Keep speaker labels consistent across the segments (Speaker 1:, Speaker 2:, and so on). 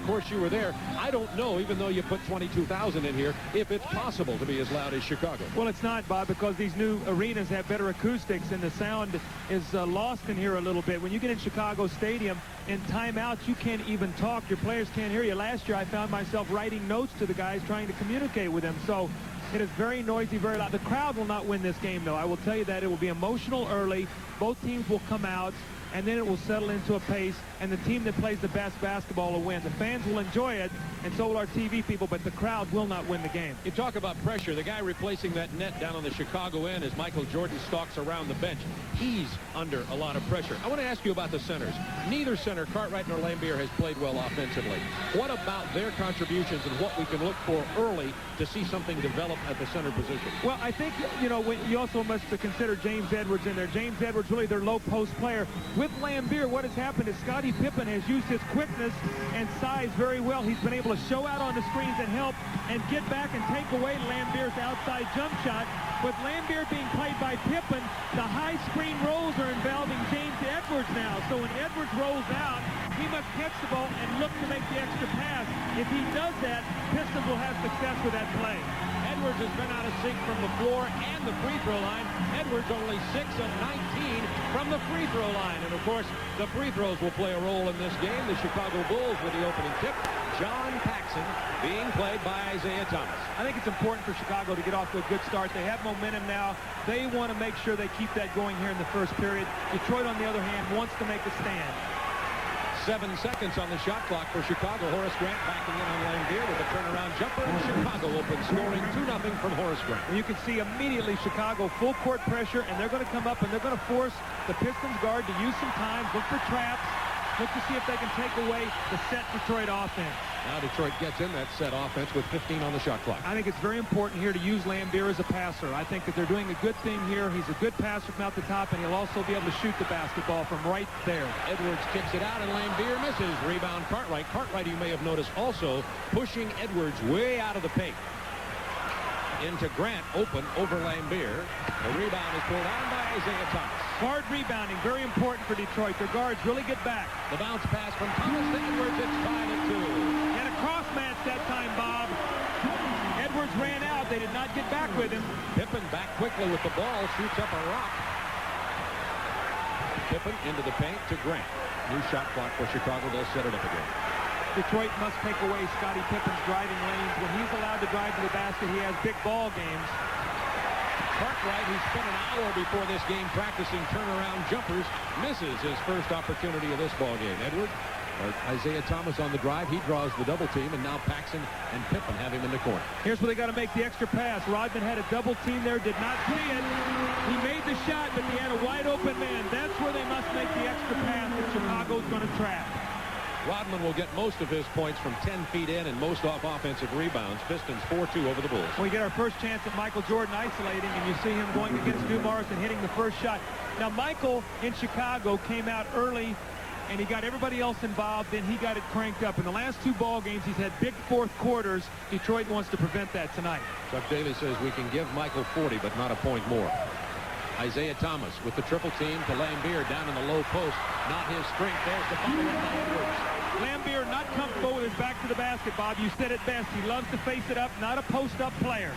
Speaker 1: course, you were there. I don't know, even though you put 22,000 in here, if it's possible to be as loud as Chicago.
Speaker 2: Well, it's not, Bob, because these new arenas have better acoustics, and the sound is lost in here a little bit. When you get in Chicago Stadium, in timeouts, you can't even talk. Your players can't hear you. Last year, I found myself writing notes to the guys trying to communicate with them. So it is very noisy, very loud. The crowd will not win this game, though. I will tell you that. It will be emotional early. Both teams will come out, and then it will settle into a pace, and the team that plays the best basketball will win. The fans will enjoy it, and so will our TV people, but the crowd will not win the game.
Speaker 1: You talk about pressure. The guy replacing that net down on the Chicago end as Michael Jordan stalks around the bench. He's under a lot of pressure. I want to ask you about the centers. Neither center, Cartwright nor Lambier, has played well offensively. What about their contributions and what we can look for early to see something develop at the center position?
Speaker 2: Well, I think, you know, you also must consider James Edwards in there. James Edwards, really their low post player. With Lambier, what has happened is Scottie Pippen has used his quickness and size very well. He's been able to show out on the screens and help and get back and take away Lambier's outside jump shot. With Lambier being played by Pippen, the high screen rolls are involving James Edwards now. So when Edwards rolls out, he must catch the ball and look to make the extra pass. If he does that, Pistons will have success with that play.
Speaker 1: Edwards has been out of sync from the floor and the free throw line. Edwards only 6 of 19 from the free throw line. And, of course, the free throws will play a role in this game. The Chicago Bulls with the opening tip. John Paxson being played by Isaiah Thomas.
Speaker 2: I think it's important for Chicago to get off to a good start. They have momentum now. They want to make sure they keep that going here in the first period. Detroit, on the other hand, wants to make a stand.
Speaker 1: 7 seconds on the shot clock for Chicago. Horace Grant backing in on Lambier with a turnaround jumper. And Chicago open, scoring 2-0 from Horace Grant.
Speaker 2: You can see immediately Chicago full court pressure, and they're going to come up and they're going to force the Pistons guard to use some time, look for traps, look to see if they can take away the set Detroit offense.
Speaker 1: Now Detroit gets in that set offense with 15 on the shot clock.
Speaker 2: I think it's very important here to use Lambier as a passer. I think that they're doing a good thing here. He's a good passer from out the top, and he'll also be able to shoot the basketball from right there.
Speaker 1: Edwards kicks it out, and Lambier misses. Rebound Cartwright. Cartwright, you may have noticed, also pushing Edwards way out of the paint. Into Grant, open over Lambier. The rebound is pulled on by Isaiah Thomas.
Speaker 2: Guard rebounding, very important for Detroit. Their guards really get back.
Speaker 1: The bounce pass from Thomas to Edwards. It's 5-2.
Speaker 2: And a cross match that time, Bob. Edwards ran out. They did not get back with him.
Speaker 1: Pippen back quickly with the ball, shoots up a rock. Pippen into the paint to Grant. New shot clock for Chicago. They'll set it up again.
Speaker 2: Detroit must take away Scottie Pippen's driving lanes. When he's allowed to drive to the basket, he has big ball games.
Speaker 1: Cartwright, who spent an hour before this game practicing turnaround jumpers, misses his first opportunity of this ball game. Isaiah Thomas on the drive. He draws the double team, and now Paxson and Pippen have him in the corner.
Speaker 2: Here's where they got to make the extra pass. Rodman had a double team there, did not see it. He made the shot, but he had a wide open man. That's where they must make the extra pass that Chicago's going to trap.
Speaker 1: Rodman will get most of his points from 10 feet in and most off offensive rebounds. Pistons 4-2 over the Bulls.
Speaker 2: We get our first chance at Michael Jordan isolating, and you see him going against Dumars and hitting the first shot. Now, Michael in Chicago came out early, and he got everybody else involved, then he got it cranked up. In the last 2 ball games, he's had big fourth quarters. Detroit wants to prevent that tonight.
Speaker 1: Chuck Daly says we can give Michael 40, but not a point more. Isaiah Thomas with the triple team to Lambier down in the low post. Not his strength. There's the follow-up by Edwards.
Speaker 2: Lambier not comfortable with his back to the basket, Bob. You said it best. He loves to face it up, not a post-up player.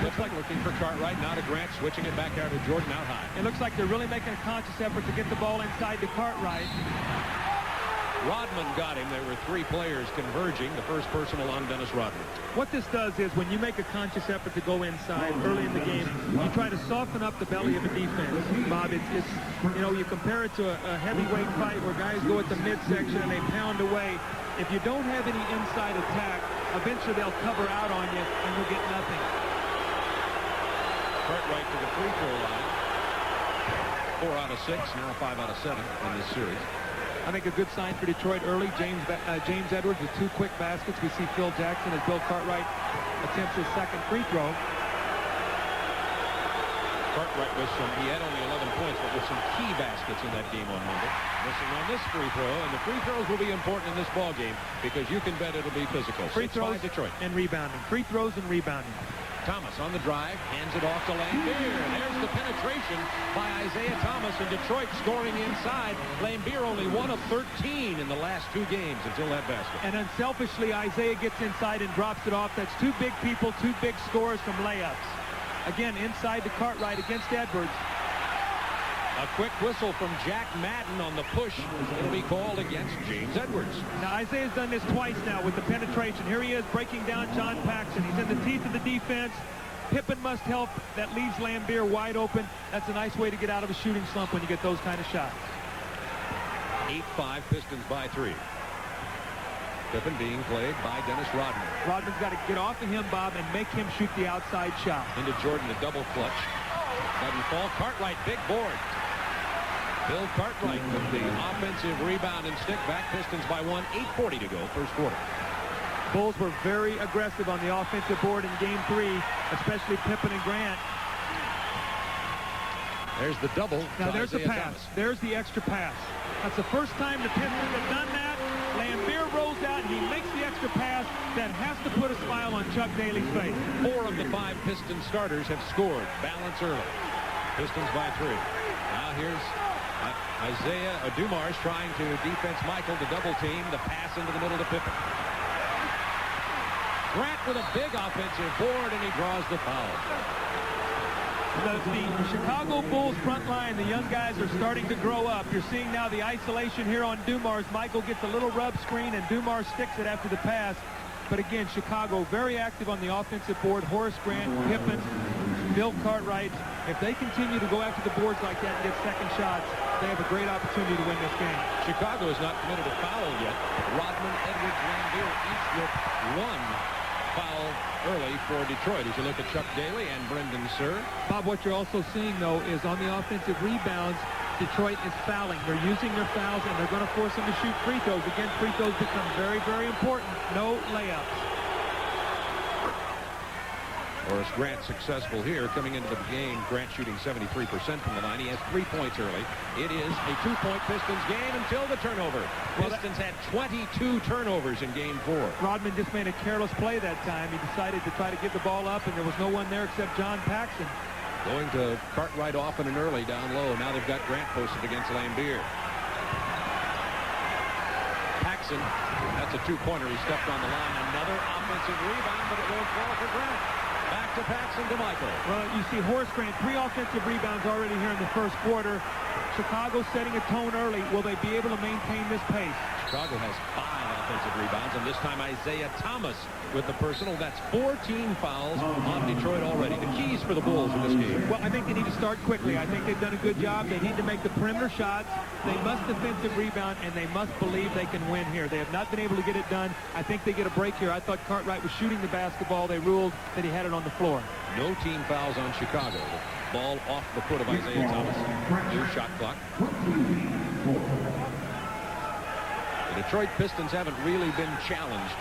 Speaker 1: Looks like looking for Cartwright. Now to Grant, switching it back out to Jordan out high.
Speaker 2: It looks like they're really making a conscious effort to get the ball inside to Cartwright.
Speaker 1: Rodman got him. There were 3 players converging. The first personal on Dennis Rodman.
Speaker 2: What this does is when you make a conscious effort to go inside early in the game, you try to soften up the belly of a defense. Bob, it's you know, you compare it to a heavyweight fight where guys go at the midsection and they pound away. If you don't have any inside attack, eventually they'll cover out on you and you'll get nothing.
Speaker 1: Cartwright to the free throw line. 4 out of 6, now 5 out of 7 in this series.
Speaker 2: I think a good sign for Detroit early. James Edwards with 2 quick baskets. We see Phil Jackson as Bill Cartwright attempts his second free throw.
Speaker 1: Cartwright he had only 11 points, but with some key baskets in that game on Monday. Missing on this free throw, and the free throws will be important in this ball game because you can bet it'll be physical.
Speaker 2: Free throws
Speaker 1: Detroit.
Speaker 2: and rebounding. Free throws and rebounding.
Speaker 1: Thomas on the drive, hands it off to Lambier. There's the penetration by Isaiah Thomas, and Detroit scoring inside. Lambier only 1 of 13 in the last 2 games until that basket.
Speaker 2: And unselfishly, Isaiah gets inside and drops it off. That's 2 big people, 2 big scores from layups. Again, inside to Cartwright against Edwards.
Speaker 1: A quick whistle from Jack Madden on the push. It'll be called against James Edwards.
Speaker 2: Now, Isaiah's done this twice now with the penetration. Here he is breaking down John Paxson. He's in the teeth of the defense. Pippen must help. That leaves Lambier wide open. That's a nice way to get out of a shooting slump when you get those kind of shots.
Speaker 1: 8-5 Pistons by 3. Pippen being played by Dennis Rodman.
Speaker 2: Rodman's got to get off of him, Bob, and make him shoot the outside shot.
Speaker 1: Into Jordan, the double clutch. Doesn't fall. Cartwright, big board. Bill Cartwright with the offensive rebound and stick back. Pistons by 1, 8:40 to go, first quarter.
Speaker 2: Bulls were very aggressive on the offensive board in Game 3, especially Pippen and Grant.
Speaker 1: There's the double.
Speaker 2: Now there's
Speaker 1: Isaiah
Speaker 2: the pass.
Speaker 1: Thomas.
Speaker 2: There's the extra pass. That's the first time the Pistons have done that. Lambier rolls out and he makes the extra pass that has to put a smile on Chuck Daly's face.
Speaker 1: 4 of the 5 Pistons starters have scored. Balance early. Pistons by 3. Now here's Isaiah Dumars trying to defense Michael, the double team, the pass into the middle to Pippen. Grant with a big offensive board, and he draws the foul.
Speaker 2: The Chicago Bulls front line, the young guys are starting to grow up. You're seeing now the isolation here on Dumars. Michael gets a little rub screen, and Dumars sticks it after the pass. But again, Chicago very active on the offensive board. Horace Grant, Pippen, Bill Cartwright. If they continue to go after the boards like that and get second shots, they have a great opportunity to win this game.
Speaker 1: Chicago has not committed a foul yet. Rodman, Edwards, Lambier each with 1 foul early for Detroit. As you look at Chuck Daly and Brendan Sir.
Speaker 2: Bob, what you're also seeing, though, is on the offensive rebounds, Detroit is fouling. They're using their fouls, and they're going to force them to shoot free throws. Again, free throws become very, very important. No layups.
Speaker 1: Horace Grant successful here coming into the game. Grant shooting 73% from the line. He has 3 points early. It is a 2-point Pistons game until the turnover. Pistons had 22 turnovers in Game 4.
Speaker 2: Rodman just made a careless play that time. He decided to try to give the ball up, and there was no one there except John Paxson.
Speaker 1: Going to Cartwright often and early down low. Now they've got Grant posted against Lambier. Paxson, that's a 2-pointer. He stepped on the line. Another offensive rebound, but it won't fall for Grant. Back to Paxson to Michael.
Speaker 2: Well, you see Horace Grant, 3 offensive rebounds already here in the first quarter. Chicago setting a tone early. Will they be able to maintain this pace?
Speaker 1: Chicago has 5 offensive rebounds, and this time Isaiah Thomas with the personal. That's 14 fouls on Detroit already. The keys for the Bulls in this game.
Speaker 2: Well, I think they need to start quickly. I think they've done a good job. They need to make the perimeter shots. They must defensive rebound, and they must believe they can win here. They have not been able to get it done. I think they get a break here. I thought Cartwright was shooting the basketball. They ruled that he had it on the floor.
Speaker 1: No team fouls on Chicago. Ball off the foot of Isaiah Thomas. New shot clock. The Detroit Pistons haven't really been challenged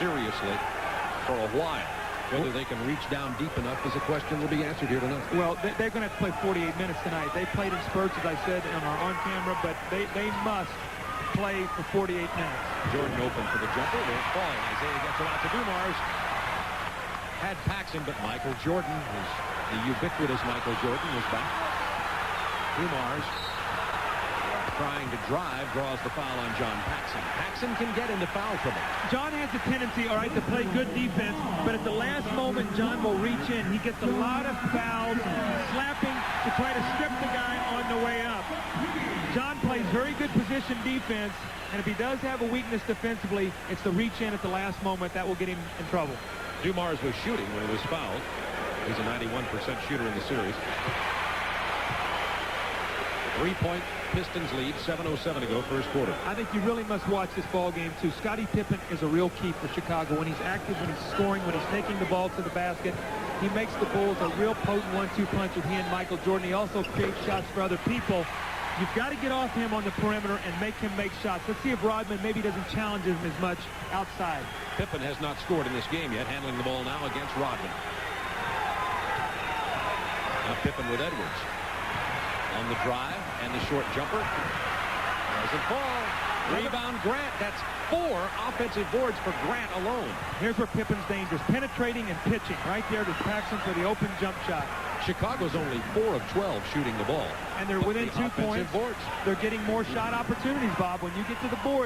Speaker 1: seriously for a while. Whether they can reach down deep enough is a question will be answered here tonight.
Speaker 2: Well, they're going to have to play 48 minutes tonight. They played in spurts, as I said, on camera, but they must play for 48 minutes.
Speaker 1: Jordan open for the jumper. Won't fall. Isaiah gets it out to Dumars. Had Paxson, but Michael Jordan, the ubiquitous Michael Jordan, was back. Dumars trying to drive, draws the foul on John Paxson. Paxson can get into foul trouble.
Speaker 2: John has a tendency, all right, to play good defense, but at the last moment, John will reach in. He gets a lot of fouls, slapping to try to strip the guy on the way up. John plays very good position defense, and if he does have a weakness defensively, it's the reach in at the last moment that will get him in trouble.
Speaker 1: Dumars was shooting when he was fouled. He's a 91% shooter in the series. 3-point Pistons lead, 7:07 to go, first quarter.
Speaker 2: I think you really must watch this ball game, too. Scottie Pippen is a real key for Chicago. When he's active, when he's scoring, when he's taking the ball to the basket, he makes the Bulls a real potent 1-2 punch with he and Michael Jordan. He also creates shots for other people. You've got to get off him on the perimeter and make him make shots. Let's see if Rodman maybe doesn't challenge him as much outside.
Speaker 1: Pippen has not scored in this game yet, handling the ball now against Rodman. Now Pippen with Edwards. On the drive and the short jumper. Doesn't fall. Rebound Grant. That's 4 offensive boards for Grant alone.
Speaker 2: Here's where Pippen's dangerous. Penetrating and pitching right there to Paxson for the open jump shot.
Speaker 1: Chicago's only 4 of 12 shooting the ball.
Speaker 2: And they're within 2 points.
Speaker 1: Boards.
Speaker 2: They're getting more shot opportunities, Bob. When you get to the board,